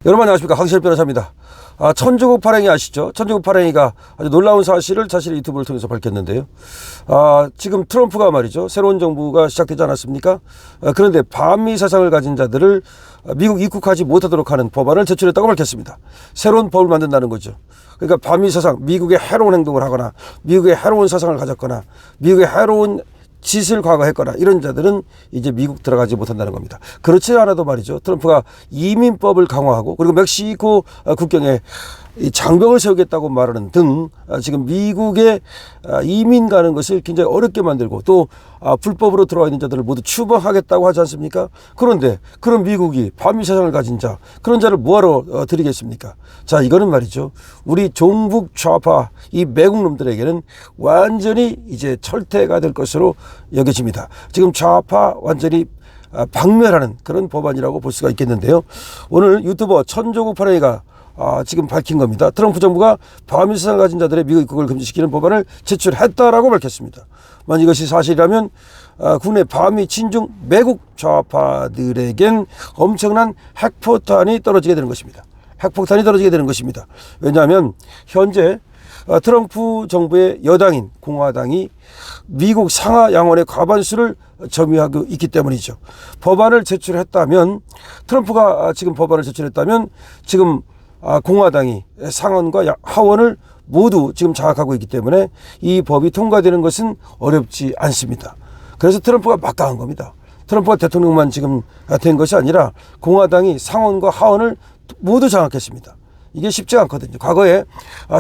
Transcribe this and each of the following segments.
여러분 안녕하십니까, 강시열 변호사입니다. 천조국 발행이 아시죠? 천조국 발행이가 아주 놀라운 사실을 자신의 유튜브를 통해서 밝혔는데요. 지금 트럼프가 말이죠, 새로운 정부가 시작되지 않았습니까? 그런데 반미 사상을 가진 자들을 미국 입국하지 못하도록 하는 법안을 제출했다고 밝혔습니다. 새로운 법을 만든다는 거죠. 그러니까 반미 사상, 미국의 해로운 행동을 하거나 미국의 해로운 사상을 가졌거나 미국의 해로운 짓을 과거했거나 이런 자들은 이제 미국 들어가지 못한다는 겁니다. 그렇지 않아도 말이죠, 트럼프가 이민법을 강화하고 그리고 멕시코 국경에 장벽을 세우겠다고 말하는 등 지금 미국에 이민 가는 것을 굉장히 어렵게 만들고 또 불법으로 들어와 있는 자들을 모두 추방하겠다고 하지 않습니까? 그런데 그런 미국이 반미 사상을 가진 자, 그런 자를 뭐하러 드리겠습니까? 자, 이거는 말이죠, 우리 종북 좌파 이 매국 놈들에게는 완전히 이제 철퇴가 될 것으로 여겨집니다. 지금 좌파 완전히 박멸하는 그런 법안이라고 볼 수가 있겠는데요. 오늘 유튜버 천조국 파랭이가 지금 밝힌 겁니다. 트럼프 정부가 반미 사상을 가진 자들의 미국 입국을 금지시키는 법안을 제출했다라고 밝혔습니다. 만약 이것이 사실이라면 국내 반미 친중 매국 좌파들에겐 엄청난 핵폭탄이 떨어지게 되는 것입니다. 핵폭탄이 떨어지게 되는 것입니다. 왜냐하면 현재 트럼프 정부의 여당인 공화당이 미국 상하 양원의 과반수를 점유하고 있기 때문이죠. 법안을 제출했다면, 트럼프가 지금 법안을 제출했다면 지금 공화당이 상원과 하원을 모두 지금 장악하고 있기 때문에 이 법이 통과되는 것은 어렵지 않습니다. 그래서 트럼프가 막강한 겁니다. 트럼프가 대통령만 지금 된 것이 아니라 공화당이 상원과 하원을 모두 장악했습니다. 이게 쉽지 않거든요. 과거에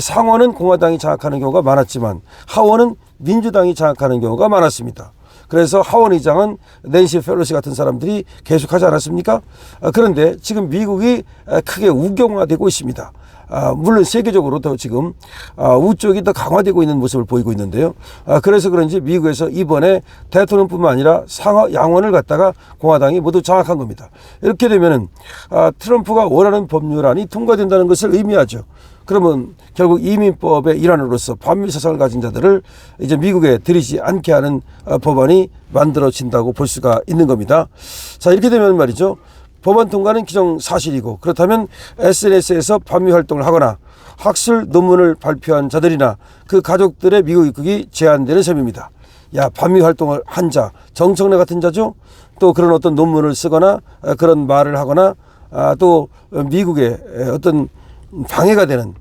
상원은 공화당이 장악하는 경우가 많았지만 하원은 민주당이 장악하는 경우가 많았습니다. 그래서 하원 의장은 낸시 펠로시 같은 사람들이 계속하지 않았습니까? 그런데 지금 미국이 크게 우경화되고 있습니다. 물론 세계적으로도 지금 우쪽이 더 강화되고 있는 모습을 보이고 있는데요. 그래서 그런지 미국에서 이번에 대통령뿐만 아니라 상하 양원을 갖다가 공화당이 모두 장악한 겁니다. 이렇게 되면은 트럼프가 원하는 법률안이 통과된다는 것을 의미하죠. 그러면 결국 이민법의 일환으로서 반미 사상을 가진 자들을 이제 미국에 들이지 않게 하는 법안이 만들어진다고 볼 수가 있는 겁니다. 자, 이렇게 되면 말이죠, 법안 통과는 기정사실이고, 그렇다면 SNS에서 반미 활동을 하거나 학술 논문을 발표한 자들이나 그 가족들의 미국 입국이 제한되는 셈입니다. 야, 반미 활동을 한 자, 정청래 같은 자죠. 또 그런 어떤 논문을 쓰거나 그런 말을 하거나 또 미국의 어떤 방해가 되는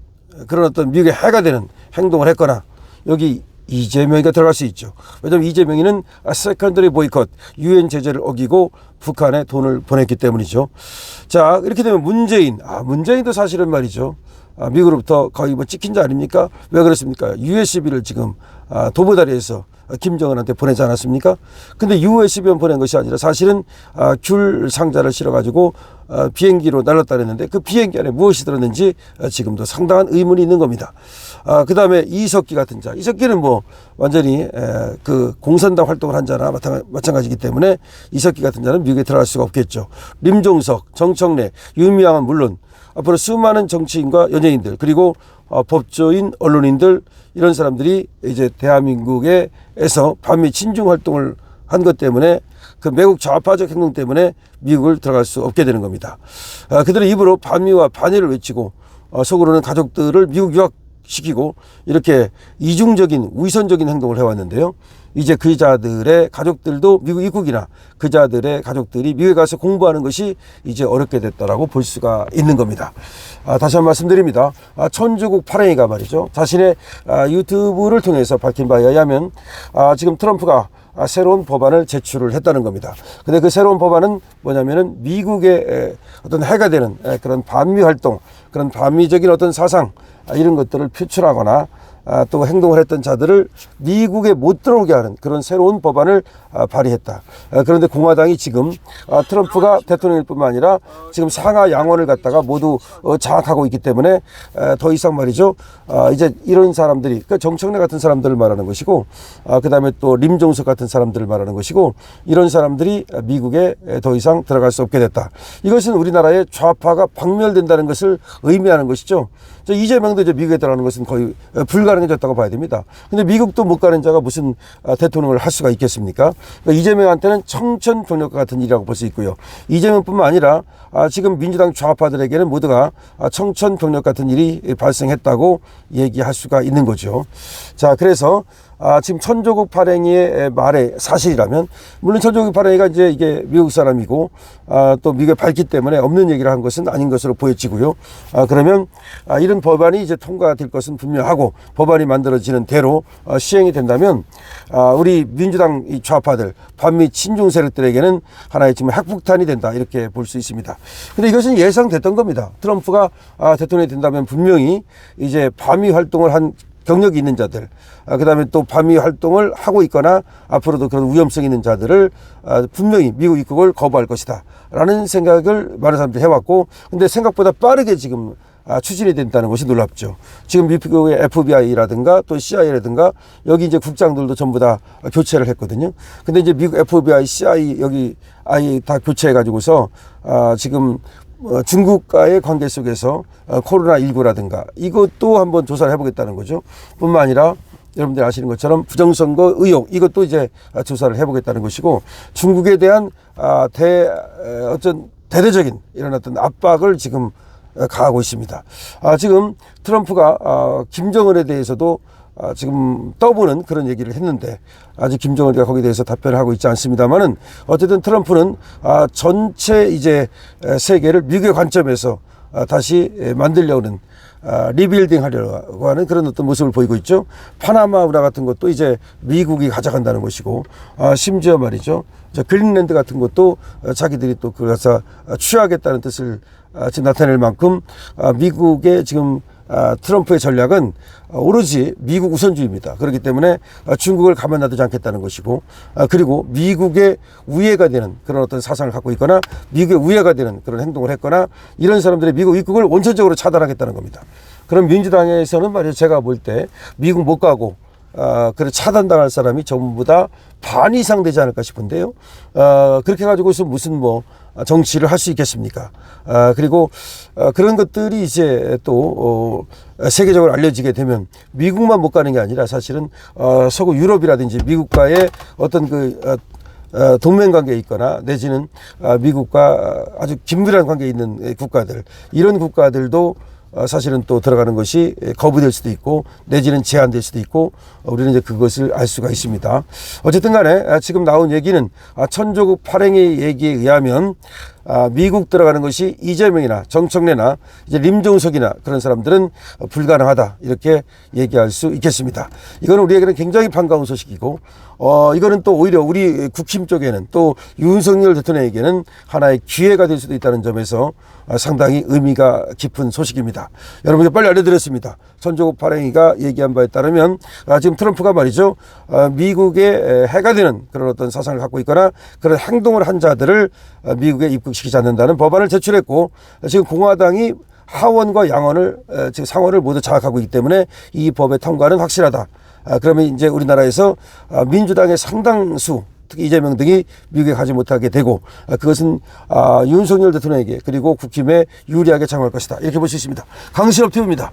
그런 어떤 미국의 해가 되는 행동을 했거나, 여기 이재명이가 들어갈 수 있죠. 왜냐하면 이재명이는 세컨더리 보이콧, 유엔 제재를 어기고 북한에 돈을 보냈기 때문이죠. 자, 이렇게 되면 문재인도 사실은 말이죠, 미국으로부터 거의 뭐 찍힌 자 아닙니까? 왜 그렇습니까? USB를 지금 도보다리에서 김정은한테 보내지 않았습니까? 근데 USB만 보낸 것이 아니라 사실은 귤 상자를 실어가지고 비행기로 날랐다 그랬는데 그 비행기 안에 무엇이 들었는지 지금도 상당한 의문이 있는 겁니다. 그 다음에 이석기 같은 자, 이석기는 뭐 완전히 그 공산당 활동을 한 자나 마찬가지이기 때문에 이석기 같은 자는 미국에 들어갈 수가 없겠죠. 림종석, 정청래, 윤미향은 물론 앞으로 수많은 정치인과 연예인들, 그리고 법조인, 언론인들, 이런 사람들이 이제 대한민국에서 반미 친중 활동을 한 것 때문에, 그 매국 좌파적 행동 때문에 미국을 들어갈 수 없게 되는 겁니다. 그들의 입으로 반미와 반일을 외치고 속으로는 가족들을 미국 유학시키고 이렇게 이중적인 위선적인 행동을 해왔는데요. 이제 그 자들의 가족들도 미국 입국이나 그 자들의 가족들이 미국에 가서 공부하는 것이 이제 어렵게 됐다라고 볼 수가 있는 겁니다. 다시 한번 말씀드립니다. 천조국 파랭이가 말이죠, 자신의 유튜브를 통해서 밝힌 바에 의하면 지금 트럼프가 새로운 법안을 제출을 했다는 겁니다. 근데 그 새로운 법안은 뭐냐면은 미국의 어떤 해가 되는 그런 반미 활동, 그런 반미적인 어떤 사상, 이런 것들을 표출하거나 또 행동을 했던 자들을 미국에 못 들어오게 하는 그런 새로운 법안을 발의했다. 그런데 공화당이 지금 트럼프가 대통령일 뿐만 아니라 지금 상하 양원을 갖다가 모두 장악하고 있기 때문에 더 이상 말이죠, 이제 이런 사람들이, 그러니까 정청래 같은 사람들을 말하는 것이고, 그 다음에 또 림종석 같은 사람들을 말하는 것이고, 이런 사람들이 미국에 더 이상 들어갈 수 없게 됐다. 이것은 우리나라의 좌파가 박멸된다는 것을 의미하는 것이죠. 이재명도 이제 미국에 들어가는 것은 거의 불가능 가능해졌다고 봐야 됩니다. 근데 미국도 못 가는 자가 무슨 대통령을 할 수가 있겠습니까? 그러니까 이재명한테는 청천벽력과 같은 일이라고 볼 수 있고요. 이재명뿐만 아니라 지금 민주당 좌파들에게는 모두가 청천벽력 같은 일이 발생했다고 얘기할 수가 있는 거죠. 자, 그래서 지금 천조국 발행이의 말의 사실이라면, 물론 천조국 발행이가 이제 이게 미국 사람이고 또 미국에 밝기 때문에 없는 얘기를 한 것은 아닌 것으로 보여지고요. 그러면 이런 법안이 이제 통과될 것은 분명하고, 법안이 만들어지는 대로 시행이 된다면 우리 민주당 이 좌파들, 반미 친중 세력들에게는 하나의 지금 핵폭탄이 된다, 이렇게 볼 수 있습니다. 근데 이것은 예상됐던 겁니다. 트럼프가 대통령이 된다면 분명히 이제 반미 활동을 한 경력이 있는 자들, 그 다음에 또 반미 활동을 하고 있거나 앞으로도 그런 위험성 있는 자들을 분명히 미국 입국을 거부할 것이다 라는 생각을 많은 사람들이 해왔고, 근데 생각보다 빠르게 지금 추진이 된다는 것이 놀랍죠. 지금 미국의 FBI라든가 또 CIA라든가 여기 이제 국장들도 전부 다 교체를 했거든요. 근데 이제 미국 FBI, CIA 여기 아예 다 교체해가지고서 지금 중국과의 관계 속에서 코로나19라든가 이것도 한번 조사를 해보겠다는 거죠. 뿐만 아니라 여러분들 아시는 것처럼 부정선거 의혹, 이것도 이제 조사를 해보겠다는 것이고, 중국에 대한 어떤 대대적인 이런 어떤 압박을 지금 가하고 있습니다. 지금 트럼프가 김정은에 대해서도 지금 떠보는 그런 얘기를 했는데, 아직 김정은이가 거기에 대해서 답변을 하고 있지 않습니다만은, 어쨌든 트럼프는 전체 이제 세계를 미국의 관점에서 다시 만들려는 리빌딩 하려고 하는 그런 어떤 모습을 보이고 있죠. 파나마 운하 같은 것도 이제 미국이 가져간다는 것이고, 심지어 말이죠, 그린랜드 같은 것도 자기들이 또 그래서 취하겠다는 뜻을 지금 나타낼 만큼 미국의 지금 트럼프의 전략은 오로지 미국 우선주의입니다. 그렇기 때문에 중국을 가만 놔두지 않겠다는 것이고, 그리고 미국의 우애가 되는 그런 어떤 사상을 갖고 있거나 미국의 우애가 되는 그런 행동을 했거나 이런 사람들의 미국 입국을 원천적으로 차단하겠다는 겁니다. 그럼 민주당에서는 말이죠, 제가 볼 때 미국 못 가고 그래 차단당할 사람이 전부 다 반 이상 되지 않을까 싶은데요. 그렇게 가지고서 무슨 뭐 정치를 할 수 있겠습니까? 그리고 그런 것들이 이제 또 세계적으로 알려지게 되면 미국만 못 가는 게 아니라 사실은 서구 유럽이라든지 미국과의 어떤 동맹 관계에 있거나 내지는 미국과 아주 긴밀한 관계에 있는 국가들, 이런 국가들도 사실은 또 들어가는 것이 거부될 수도 있고 내지는 제한될 수도 있고, 우리는 이제 그것을 알 수가 있습니다. 어쨌든 간에 지금 나온 얘기는 천조국 발행의 얘기에 의하면 미국 들어가는 것이 이재명이나 정청래나 이제 림종석이나 그런 사람들은 불가능하다, 이렇게 얘기할 수 있겠습니다. 이거는 우리에게는 굉장히 반가운 소식이고, 이거는 또 오히려 우리 국힘 쪽에는 또 윤석열 대통령에게는 하나의 기회가 될 수도 있다는 점에서 상당히 의미가 깊은 소식입니다. 여러분께 빨리 알려드렸습니다. 천조국 발행위가 얘기한 바에 따르면 지금 트럼프가 말이죠, 미국의 해가 되는 그런 어떤 사상을 갖고 있거나 그런 행동을 한 자들을 미국에 입국시키지 않는다는 법안을 제출했고, 지금 공화당이 하원과 양원을 지금 상원을 모두 장악하고 있기 때문에 이 법의 통과는 확실하다. 그러면 이제 우리나라에서 민주당의 상당수, 특히 이재명 등이 미국에 가지 못하게 되고, 그것은 윤석열 대통령에게 그리고 국힘에 유리하게 작용할 것이다, 이렇게 볼 수 있습니다. 강신업 TV입니다.